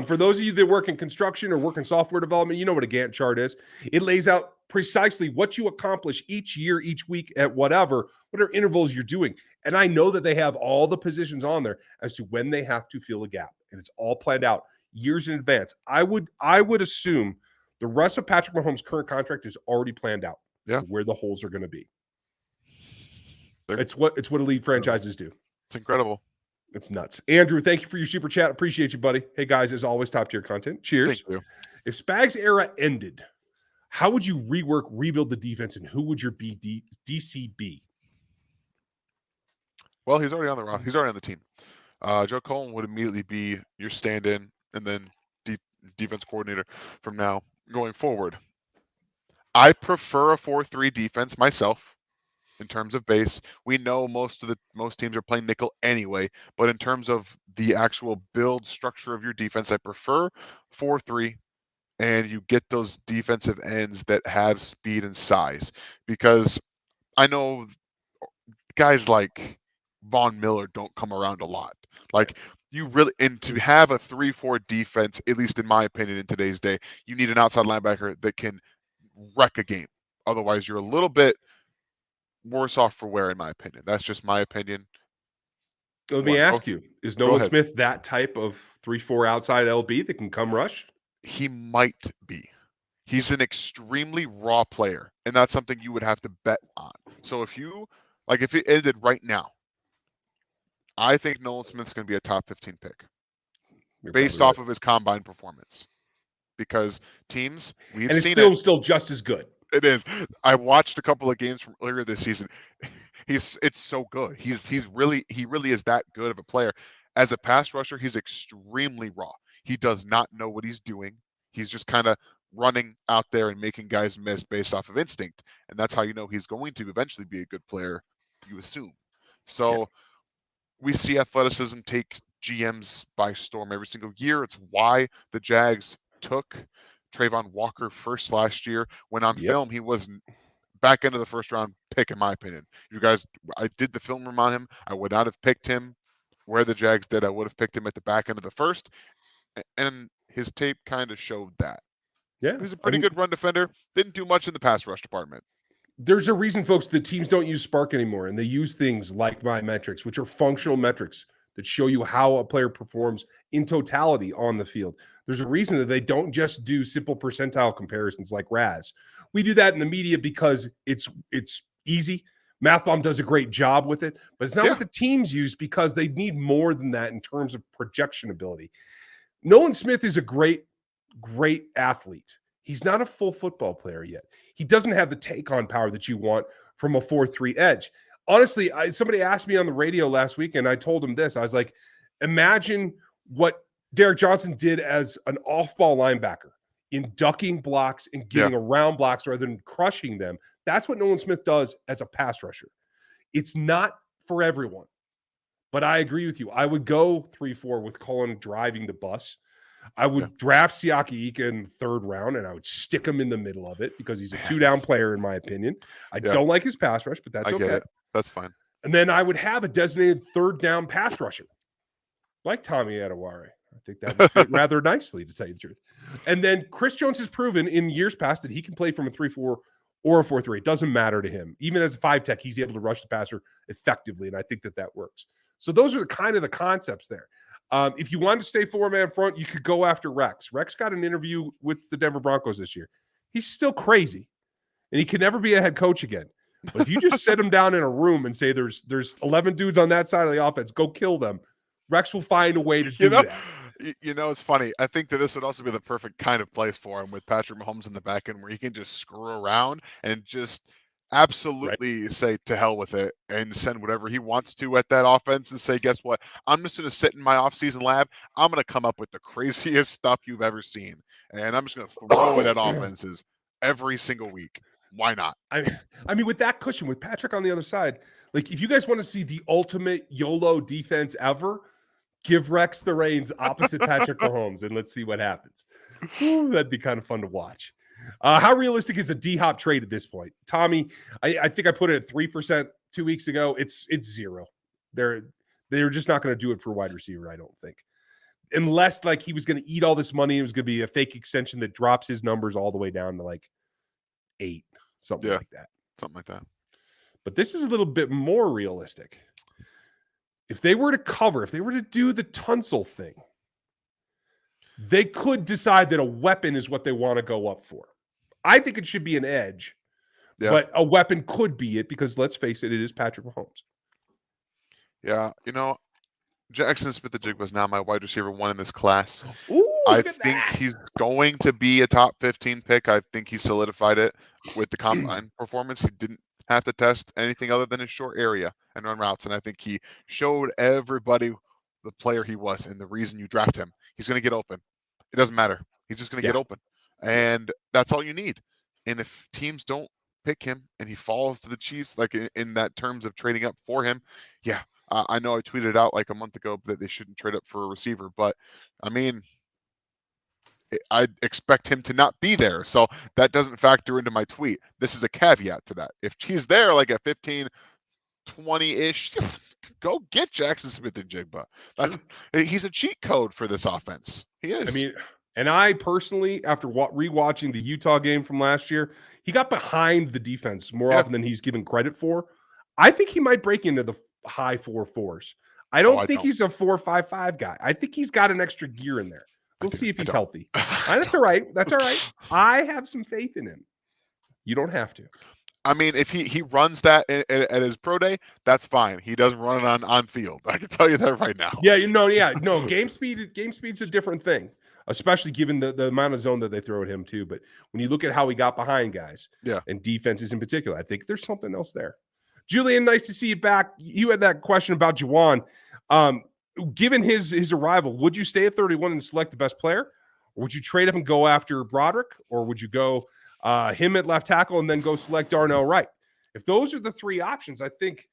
For those of you that work in construction or work in software development, you know what a Gantt chart is. It lays out precisely what you accomplish each year, each week at whatever intervals you're doing. And I know that they have all the positions on there as to when they have to fill a gap. And it's all planned out years in advance. I would assume the rest of Patrick Mahomes' current contract is already planned out for where the holes are going to be. It's what elite franchises do. It's incredible. It's nuts. Andrew, thank you for your super chat. Appreciate you, buddy. Hey, guys, as always, top tier content. Cheers. Thank you. If Spags' era ended, how would you rebuild the defense, and who would your DC be? Well, he's already on the roster. He's already on the team. Joe Cullen would immediately be your stand-in and then defense coordinator from now going forward. I prefer a 4-3 defense myself. In terms of base, we know most teams are playing nickel anyway, but in terms of the actual build structure of your defense, I prefer 4-3, and you get those defensive ends that have speed and size, because I know guys like Von Miller don't come around a lot. Like you really, and to have a 3-4 defense, at least in my opinion, in today's day, you need an outside linebacker that can wreck a game. Otherwise, you're a little bit worse off for wear, in my opinion. That's just my opinion. Let me ask you: is Go Nolan ahead. Smith that type of 3-4 outside LB that can come rush? He might be. He's an extremely raw player, and that's something you would have to bet on. So if it ended right now, I think Nolan Smith's going to be a top 15 pick based off of his combine performance. Because teams, we've seen it. And it's still just as good. It is. I watched a couple of games from earlier this season. It's so good. He really is that good of a player. As a pass rusher, he's extremely raw. He does not know what he's doing. He's just kind of running out there and making guys miss based off of instinct. And that's how you know he's going to eventually be a good player, you assume. So we see athleticism take GMs by storm every single year. It's why the Jags took Trayvon Walker first last year, when on film he was back end of the first round pick, in my opinion. I did the film room on him. I would not have picked him where the Jags did. I would have picked him at the back end of the first, and his tape kind of showed that. Yeah, he was a pretty good run defender. Didn't do much in the pass rush department. There's a reason, folks, the teams don't use Spark anymore, and they use things like my metrics, which are functional metrics that show you how a player performs in totality on the field. There's a reason that they don't just do simple percentile comparisons like RAS. We do that in the media because it's easy. MathBomb does a great job with it, but it's not what the teams use because they need more than that in terms of projection ability. Nolan Smith is a great athlete. He's not a full football player yet. He doesn't have the take-on power that you want from a 4-3 edge. Honestly, somebody asked me on the radio last week, and I told him this. I was like, imagine what Derek Johnson did as an off-ball linebacker in ducking blocks and getting around blocks rather than crushing them. That's what Nolan Smith does as a pass rusher. It's not for everyone, but I agree with you. I would go 3-4 with Cullen driving the bus. I would draft Siaki Ika in the third round, and I would stick him in the middle of it because he's a two-down player, in my opinion. I don't like his pass rush, but that's okay. That's fine. And then I would have a designated third-down pass rusher, like Tommy Adewale. I think that would fit rather nicely, to tell you the truth. And then Chris Jones has proven in years past that he can play from a 3-4 or a 4-3. It doesn't matter to him. Even as a 5-tech, he's able to rush the passer effectively, and I think that works. So those are kind of the concepts there. If you wanted to stay four-man front, you could go after Rex. Rex got an interview with the Denver Broncos this year. He's still crazy, and he can never be a head coach again. But if you just set him down in a room and say there's 11 dudes on that side of the offense, go kill them, Rex will find a way to do that. You know, it's funny. I think that this would also be the perfect kind of place for him with Patrick Mahomes in the back end, where he can just screw around and just absolutely say to hell with it and send whatever he wants to at that offense and say, guess what? I'm just going to sit in my offseason lab. I'm going to come up with the craziest stuff you've ever seen. And I'm just going to throw it at offenses every single week. Why not? I mean, with that cushion, with Patrick on the other side, like if you guys want to see the ultimate YOLO defense ever, give Rex the reins opposite Patrick Mahomes and let's see what happens. Ooh, that'd be kind of fun to watch. How realistic is a D-Hop trade at this point? Tommy, I think I put it at 3% 2 weeks ago. It's zero. They're just not going to do it for a wide receiver, I don't think. Unless like he was going to eat all this money, it was going to be a fake extension that drops his numbers all the way down to like 8, something like that. Something like that. But this is a little bit more realistic. If they were to do the Tunsil thing, they could decide that a weapon is what they want to go up for. I think it should be an edge, but a weapon could be it because, let's face it, it is Patrick Mahomes. Yeah, you know, Jackson Smith-Njigba was now my wide receiver 1 in this class. Ooh, I think he's going to be a top 15 pick. I think he solidified it with the combine performance. He didn't have to test anything other than his short area and run routes, and I think he showed everybody the player he was and the reason you draft him. He's going to get open. It doesn't matter. He's just going to get open. And that's all you need. And if teams don't pick him and he falls to the Chiefs, like in that terms of trading up for him, I know I tweeted out like a month ago that they shouldn't trade up for a receiver, but I mean, I expect him to not be there. So that doesn't factor into my tweet. This is a caveat to that. If he's there like at 15, 20-ish. Go get Jackson Smith and Jigba. Sure. He's a cheat code for this offense. He is. I mean, and I personally, after rewatching the Utah game from last year, he got behind the defense more often than he's given credit for. I think he might break into the high 4.4s. I don't think he's a 4.55 guy. I think he's got an extra gear in there. We'll see if he's healthy. That's all right. That's all right. I have some faith in him. You don't have to. I mean, if he runs that at his pro day, that's fine. He doesn't run it on field. I can tell you that right now. Yeah, no. Game speed's a different thing, especially given the amount of zone that they throw at him too. But when you look at how he got behind guys, and defenses in particular, I think there's something else there. Julian, nice to see you back. You had that question about Jawaan. Given his arrival, would you stay at 31 and select the best player, or would you trade up and go after Broderick, or would you go him at left tackle and then go select Darnell Wright? If those are the three options, I think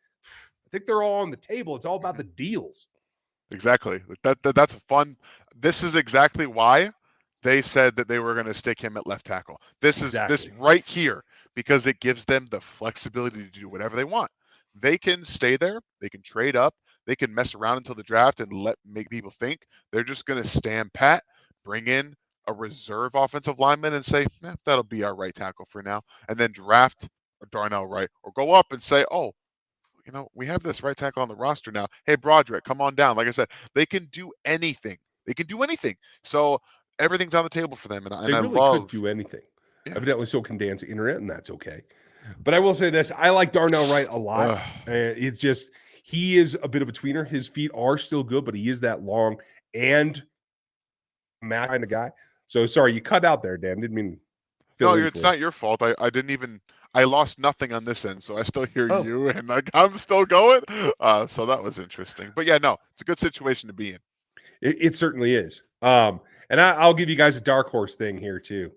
they're all on the table. It's all about the deals. Exactly. That's fun. This is exactly why they said that they were going to stick him at left tackle. This is this right here, because it gives them the flexibility to do whatever they want. They can stay there. They can trade up. They can mess around until the draft and make people think. They're just going to stand pat, bring in a reserve offensive lineman and say, that'll be our right tackle for now, and then draft Darnell Wright, or go up and say, oh, we have this right tackle on the roster now. Hey, Broderick, come on down. Like I said, they can do anything. They can do anything. So everything's on the table for them, and they really could do anything. Yeah. Evidently, so can Dan's internet, and that's okay. But I will say this: I like Darnell Wright a lot. It's just he is a bit of a tweener. His feet are still good, but he is that long and match kind of guy. So sorry, you cut out there, Dan. Didn't mean. No, it's not your fault. I didn't even. I lost nothing on this end, so I still hear you, and I'm still going. So that was interesting. But yeah, no, it's a good situation to be in. It certainly is. And I'll give you guys a dark horse thing here too.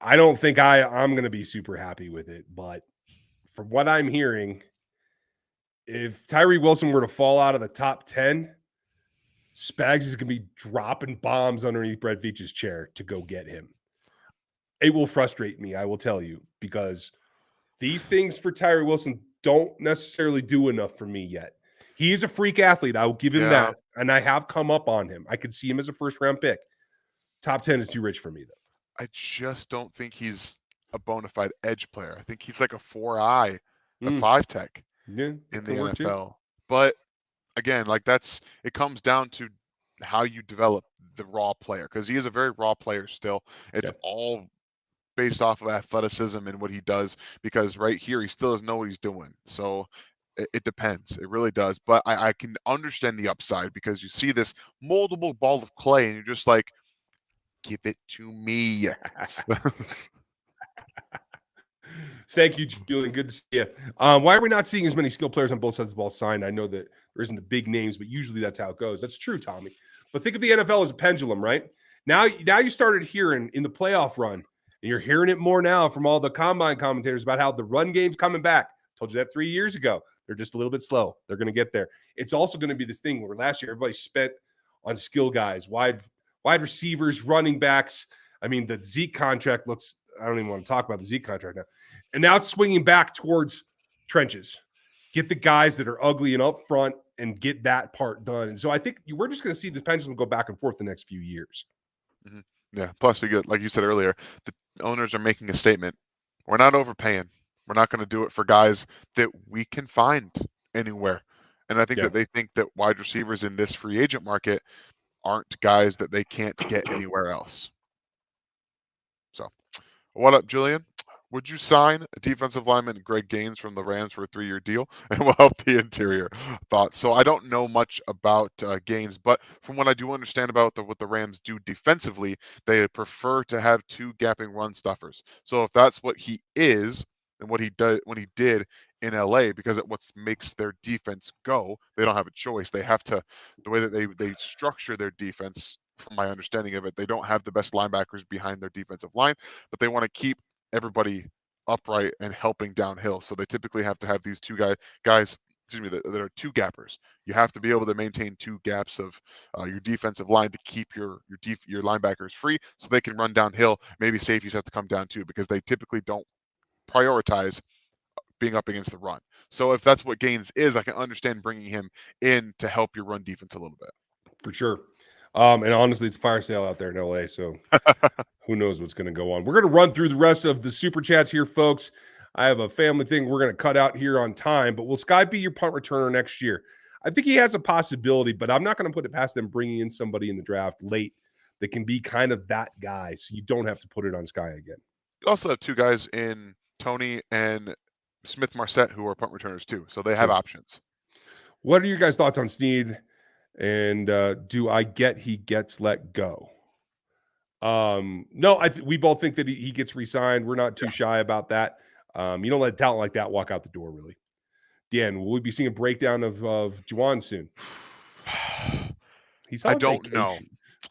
I don't think I'm going to be super happy with it, but from what I'm hearing, if Tyree Wilson were to fall out of the top 10, Spags is going to be dropping bombs underneath Brett Veach's chair to go get him. It will frustrate me, I will tell you, because these things for Tyree Wilson don't necessarily do enough for me yet. He is a freak athlete. I will give him that, and I have come up on him. I could see him as a first-round pick. Top 10 is too rich for me, though. I just don't think he's a bona fide edge player. I think he's like a 4-eye, a 5 tech in the NFL. Too. But again, it comes down to how you develop the raw player, because he is a very raw player still. It's all based off of athleticism and what he does, because right here he still doesn't know what he's doing. So it depends. It really does. But I can understand the upside, because you see this moldable ball of clay and you're just like, give it to me. Thank you, Julian. Good to see you. Why are we not seeing as many skilled players on both sides of the ball signed? I know that there isn't the big names, but usually that's how it goes. That's true, Tommy. But think of the NFL as a pendulum, right? Now you started hearing in the playoff run, and you're hearing it more now from all the combine commentators about how the run game's coming back. Told you that 3 years ago. They're just a little bit slow. They're going to get there. It's also going to be this thing where last year everybody spent on skill guys, wide receivers, running backs. I mean, the Zeke contract looks – I don't even want to talk about the Zeke contract now. And now it's swinging back towards trenches. Get the guys that are ugly and up front and get that part done. And so I think we're just going to see this pendulum go back and forth the next few years. Mm-hmm. Yeah. Plus, like you said earlier, the owners are making a statement. We're not overpaying. We're not going to do it for guys that we can find anywhere. And I think that they think that wide receivers in this free agent market aren't guys that they can't get anywhere else. So, what up, Julian? Would you sign a defensive lineman Greg Gaines from the Rams for a 3-year deal and will help the interior? Thoughts? So I don't know much about Gaines, but from what I do understand about what the Rams do defensively, they prefer to have 2 gapping run stuffers. So if that's what he is and what he did in LA, because it what makes their defense go, they don't have a choice. They have to, the way that they structure their defense, from my understanding of it, they don't have the best linebackers behind their defensive line, but they want to keep everybody upright and helping downhill. So they typically have to have these 2 guys that are 2 gappers. You have to be able to maintain 2 gaps of your defensive line to keep your linebackers free, so they can run downhill. Maybe safeties have to come down too, because they typically don't prioritize being up against the run. So if that's what Gaines is, I can understand bringing him in to help your run defense a little bit. For sure. And honestly, it's a fire sale out there in LA, so who knows what's going to go on. We're going to run through the rest of the super chats here, folks. I have a family thing we're going to cut out here on time, but will Sky be your punt returner next year? I think he has a possibility, but I'm not going to put it past them bringing in somebody in the draft late that can be kind of that guy, so you don't have to put it on Sky again. You also have two guys in Tony and Smith Marset who are punt returners too, so they have options. What are your guys' thoughts on Snead? And do I get he gets let go? No, we both think that he gets re-signed. We're not too shy about that. You don't let talent like that walk out the door, really. Dan, will we be seeing a breakdown of Jawaan soon? He's on vacation. Know.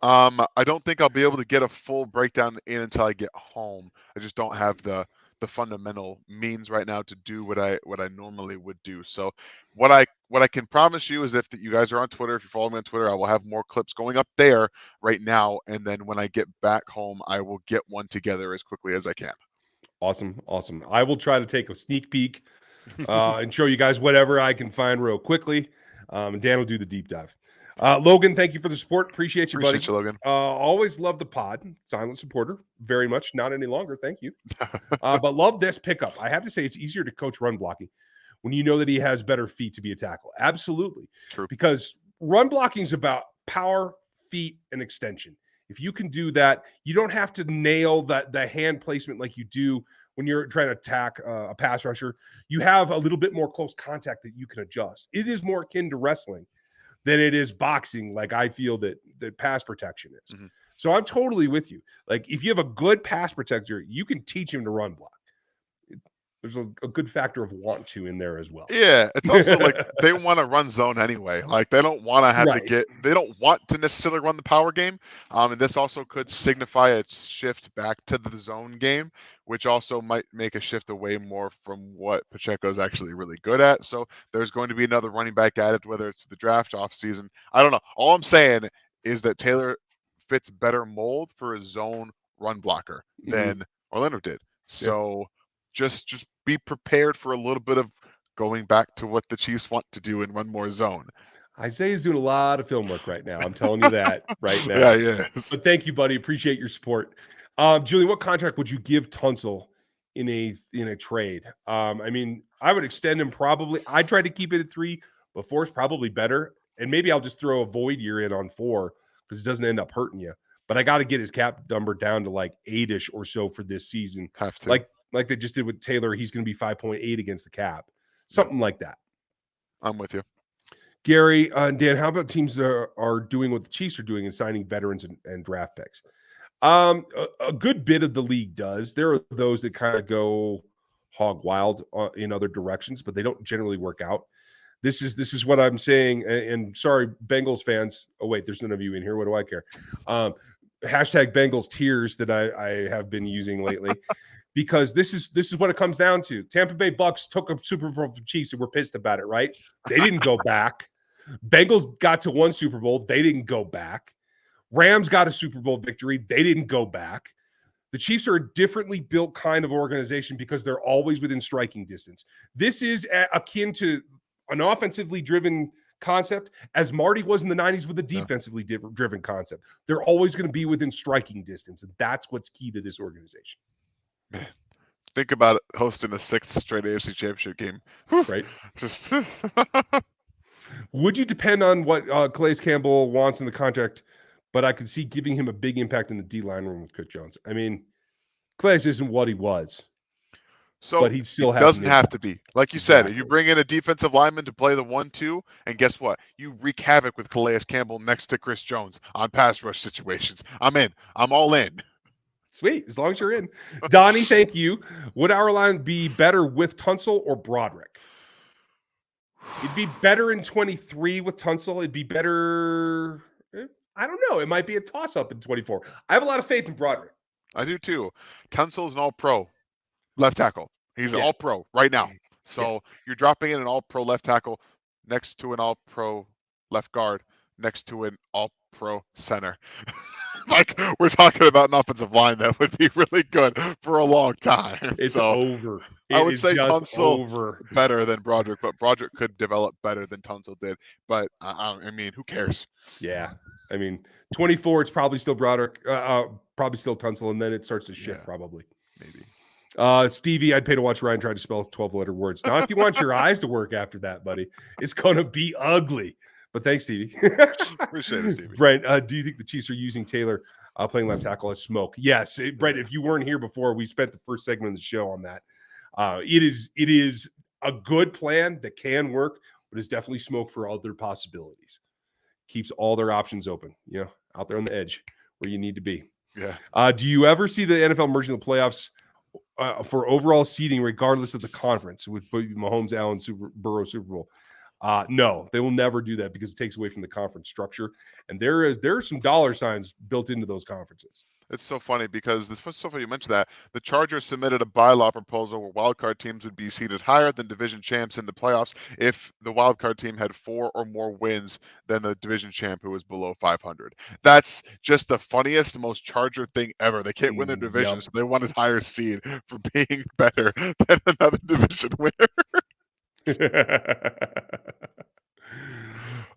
I don't think I'll be able to get a full breakdown in until I get home. I just don't have the fundamental means right now to do what I normally would do. So what I can promise you is if you guys are on Twitter, if you follow me on Twitter, I will have more clips going up there right now. And then when I get back home, I will get one together as quickly as I can. Awesome. I will try to take a sneak peek and show you guys whatever I can find real quickly. And Dan will do the deep dive. Logan, thank you for the support. Appreciate you, buddy. You, Logan. Always love the pod. Silent supporter. Very much. Not any longer. Thank you. But love this pickup. I have to say it's easier to coach run blocking when you know that he has better feet to be a tackle. Absolutely. True. Because run blocking is about power, feet, and extension. If you can do that, you don't have to nail the hand placement like you do when you're trying to attack a pass rusher. You have a little bit more close contact that you can adjust. It is more akin to wrestling than it is boxing, like I feel that pass protection is. Mm-hmm. So I'm totally with you. Like, if you have a good pass protector, you can teach him to run block. There's a good factor of want to in there as well. Yeah, it's also like they want to run zone anyway. Like they don't want to have they don't want to necessarily run the power game. And this also could signify a shift back to the zone game, which also might make a shift away more from what Pacheco is actually really good at. So there's going to be another running back added, whether it's the draft off season. I don't know. All I'm saying is that Taylor fits better mold for a zone run blocker than Orlando did. So just be prepared for a little bit of going back to what the Chiefs want to do and run more zone. Isaiah's doing a lot of film work right now. I'm telling you that right now. Yeah. But thank you, buddy. Appreciate your support. Julian, what contract would you give Tunsil in a trade? I mean, I would extend him probably. I tried to keep it at 3, but 4 is probably better. And maybe I'll just throw a void year in on 4 because it doesn't end up hurting you. But I got to get his cap number down to like 8-ish or so for this season. Have to. Like they just did with Taylor, he's going to be 5.8 against the cap. Something like that. I'm with you. Gary and Dan, how about teams that are doing what the Chiefs are doing and signing veterans and draft picks? A good bit of the league does. There are those that kind of go hog wild in other directions, but they don't generally work out. This is what I'm saying. And sorry, Bengals fans. Oh, wait, there's none of you in here. What do I care? Hashtag Bengals tears that I have been using lately. Because this is what it comes down to. Tampa Bay Bucks took a Super Bowl from the Chiefs and were pissed about it, right? They didn't go back. Bengals got to 1 Super Bowl. They didn't go back. Rams got a Super Bowl victory. They didn't go back. The Chiefs are a differently built kind of organization because they're always within striking distance. This is akin to an offensively driven concept as Marty was in the 90s with a defensively driven concept. They're always going to be within striking distance, and that's what's key to this organization. Man, think about it, hosting a 6th straight AFC Championship game. Right. Would you depend on what Calais Campbell wants in the contract? But I could see giving him a big impact in the D-line room with Cook Jones. I mean, Calais isn't what he was. So but he still doesn't have to be. Like you said, if you bring in a defensive lineman to play the 1-2, and guess what? You wreak havoc with Calais Campbell next to Chris Jones on pass rush situations. I'm in. I'm all in. Sweet, as long as you're in. Donnie, thank you. Would our line be better with Tunsil or Broderick? It'd be better in 23 with Tunsil. It'd be better. I don't know. It might be a toss-up in 24. I have a lot of faith in Broderick. I do too. Tunsil's an all-pro left tackle. He's an all-pro right now. So you're dropping in an all-pro left tackle next to an all-pro left guard, next to an All-Pro center. Like, we're talking about an offensive line that would be really good for a long time. It's So over. I It would is say just Tunsil over. better than Broderick, but Broderick could develop better than Tunsil did. But I mean, who cares? Yeah. I mean, 24, it's probably still Broderick, probably still Tunsil, and then it starts to shift probably. Maybe. Stevie, I'd pay to watch Ryan try to spell 12-letter words. Not if you want your eyes to work after that, buddy. It's going to be ugly. But thanks, Stevie. Appreciate it, Stevie. Brent, do you think the Chiefs are using Taylor playing left tackle as smoke? Yes. Brent, if you weren't here before, we spent the first segment of the show on that. It is a good plan that can work, but it's definitely smoke for other possibilities. Keeps all their options open, out there on the edge where you need to be. Yeah. Do you ever see the NFL merging the playoffs for overall seeding, regardless of the conference, with Mahomes, Allen, Burrow, Super Bowl? No, they will never do that because it takes away from the conference structure. And there are some dollar signs built into those conferences. It's so funny because it's so funny you mentioned that. The Chargers submitted a bylaw proposal where wildcard teams would be seeded higher than division champs in the playoffs if the wildcard team had 4 or more wins than the division champ who was below 500. That's just the funniest, most Charger thing ever. They can't win their division, so they want a higher seed for being better than another division winner.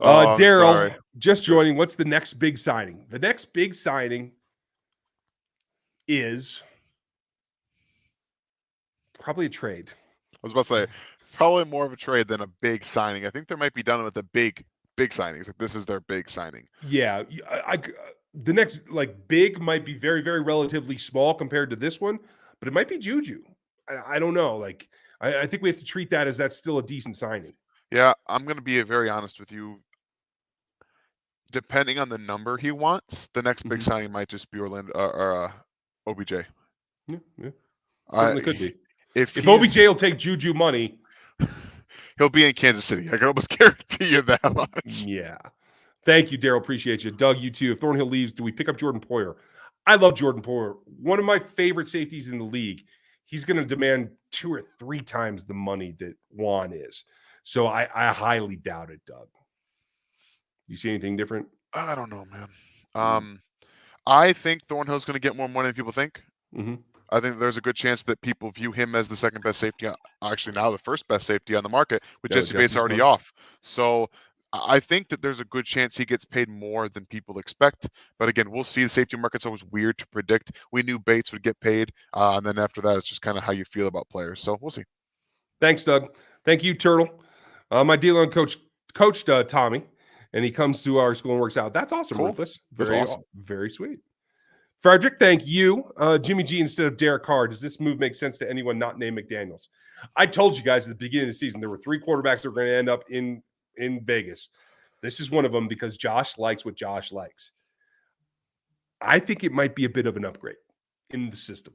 Daryl, just joining. What's the next big signing? The next big signing is probably a trade. I was about to say, it's probably more of a trade than a big signing. I think they might be done with the big signings. Like, this is their big signing. Yeah. The next, big might be very, very relatively small compared to this one, but it might be Juju. I don't know. I think we have to treat that as that's still a decent signing. Yeah, I'm going to be very honest with you. Depending on the number he wants, the next big signing might just be Orlando or OBJ. Yeah. Certainly could be. If OBJ will take Juju money, he'll be in Kansas City. I can almost guarantee you that much. Yeah. Thank you, Daryl. Appreciate you. Doug, you too. If Thornhill leaves, do we pick up Jordan Poyer? I love Jordan Poyer. One of my favorite safeties in the league. He's going to demand 2 or 3 times the money that Jawaan is. So I highly doubt it, Doug. You see anything different? I don't know, man. I think Thornhill's going to get more money than people think. Mm-hmm. I think there's a good chance that people view him as the second best safety, actually now the first best safety on the market, with Jesse Bates already off. So I think that there's a good chance he gets paid more than people expect. But again, we'll see. The safety market's always weird to predict. We knew Bates would get paid. And then after that, it's just kind of how you feel about players. So we'll see. Thanks, Doug. Thank you, Turtle. My D-line coach coached Tommy, and he comes to our school and works out. That's awesome, cool. Ruthless. Very awesome. Very sweet. Frederick, thank you. Jimmy G instead of Derek Carr. Does this move make sense to anyone not named McDaniels? I told you guys at the beginning of the season there were 3 quarterbacks that were going to end up in Vegas. This is one of them because Josh likes what Josh likes. I think it might be a bit of an upgrade in the system.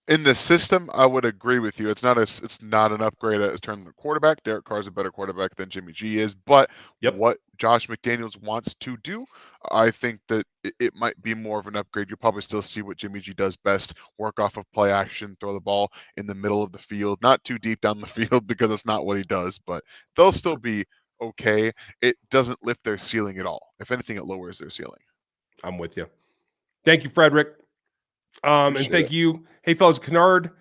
In the system, I would agree with you. It's not an upgrade as terms of quarterback. Derek Carr is a better quarterback than Jimmy G is. But what Josh McDaniels wants to do, I think that it might be more of an upgrade. You'll probably still see what Jimmy G does best: work off of play action, throw the ball in the middle of the field, not too deep down the field because it's not what he does. But they'll still be okay. It doesn't lift their ceiling at all. If anything, it lowers their ceiling. I'm with you. Thank you, Frederick. And thank you. Hey, fellas, Kennard,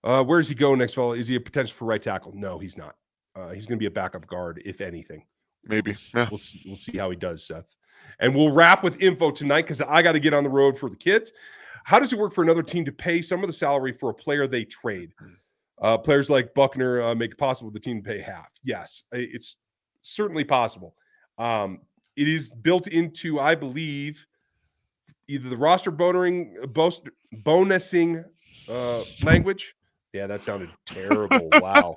where's he going next fall? Is he a potential for right tackle? No, he's not. He's going to be a backup guard, if anything. Maybe. We'll see how he does, Seth. And we'll wrap with info tonight because I got to get on the road for the kids. How does it work for another team to pay some of the salary for a player they trade? Players like Buckner make it possible for the team to pay half. Yes, it's certainly possible. It is built into, I believe, either the roster bonusing language. Yeah, that sounded terrible. Wow.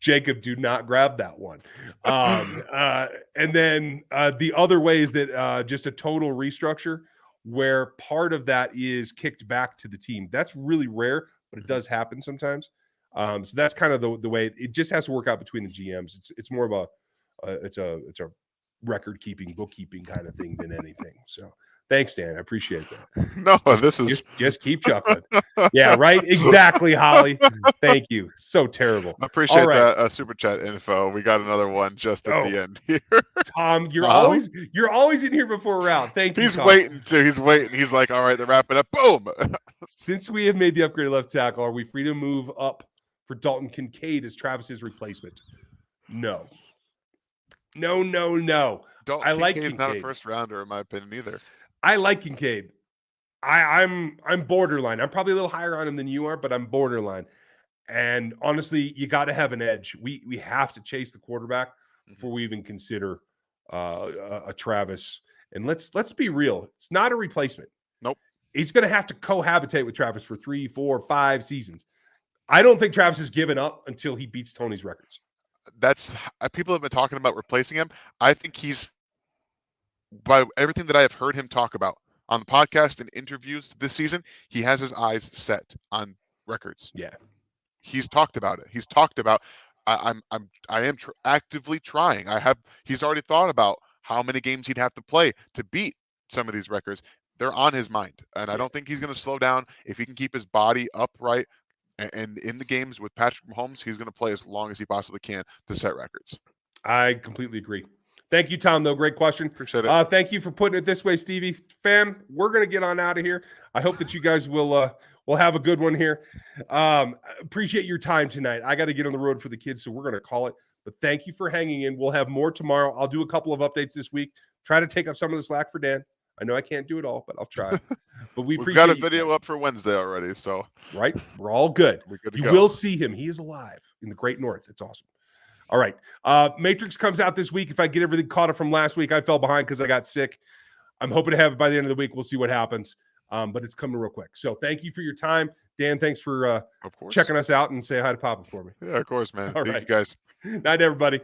Jacob, do not grab that one. And then the other way is that just a total restructure where part of that is kicked back to the team. That's really rare, but it does happen sometimes. So that's kind of the way it just has to work out between the GMs. It's more of it's a record keeping, bookkeeping kind of thing than anything. So Thanks, Dan. I appreciate that. No, this is just keep chuckling. Yeah, right. Exactly, Holly. Thank you. So terrible. I appreciate right. that super chat info. We got another one just at the end here. Tom, you're always in here before we're out. Thank you. He's Tom. waiting too. He's waiting. He's like, all right, they're wrapping up. Boom. Since we have made the upgrade left tackle, are we free to move up for Dalton Kincaid as Travis's replacement? No. Dalton I like Kincaid's Kincaid. not a first rounder in my opinion either. I like Kincaid. I'm borderline. I'm probably a little higher on him than you are, but I'm borderline. And honestly, you got to have an edge. We have to chase the quarterback before we even consider a Travis. And let's be real. It's not a replacement. Nope. He's going to have to cohabitate with Travis for 3, 4, 5 seasons. I don't think Travis has given up until he beats Tony's records. That's people have been talking about replacing him. I think he's, by everything that I have heard him talk about on the podcast and interviews this season, he has his eyes set on records. Yeah. He's talked about it. He's talked about I am actively trying. He's already thought about how many games he'd have to play to beat some of these records. They're on his mind. And I don't think he's going to slow down. If he can keep his body upright and in the games with Patrick Mahomes, he's going to play as long as he possibly can to set records. I completely agree. Thank you, Tom, though. Great question. Appreciate it. Thank you for putting it this way, Stevie. Fam, we're going to get on out of here. I hope that you guys will have a good one here. Appreciate your time tonight. I got to get on the road for the kids, so we're going to call it. But thank you for hanging in. We'll have more tomorrow. I'll do a couple of updates this week. Try to take up some of the slack for Dan. I know I can't do it all, but I'll try. But we've got a video up for Wednesday already, so right, we're all good. We're good to you go. will see him. He is alive in the Great North. It's awesome. All right. Matrix comes out this week. If I get everything caught up from last week, I fell behind because I got sick. I'm hoping to have it by the end of the week. We'll see what happens. But it's coming real quick. So thank you for your time. Dan, thanks for checking us out and say hi to Papa for me. Yeah, of course, man. All right. You guys. Night, everybody.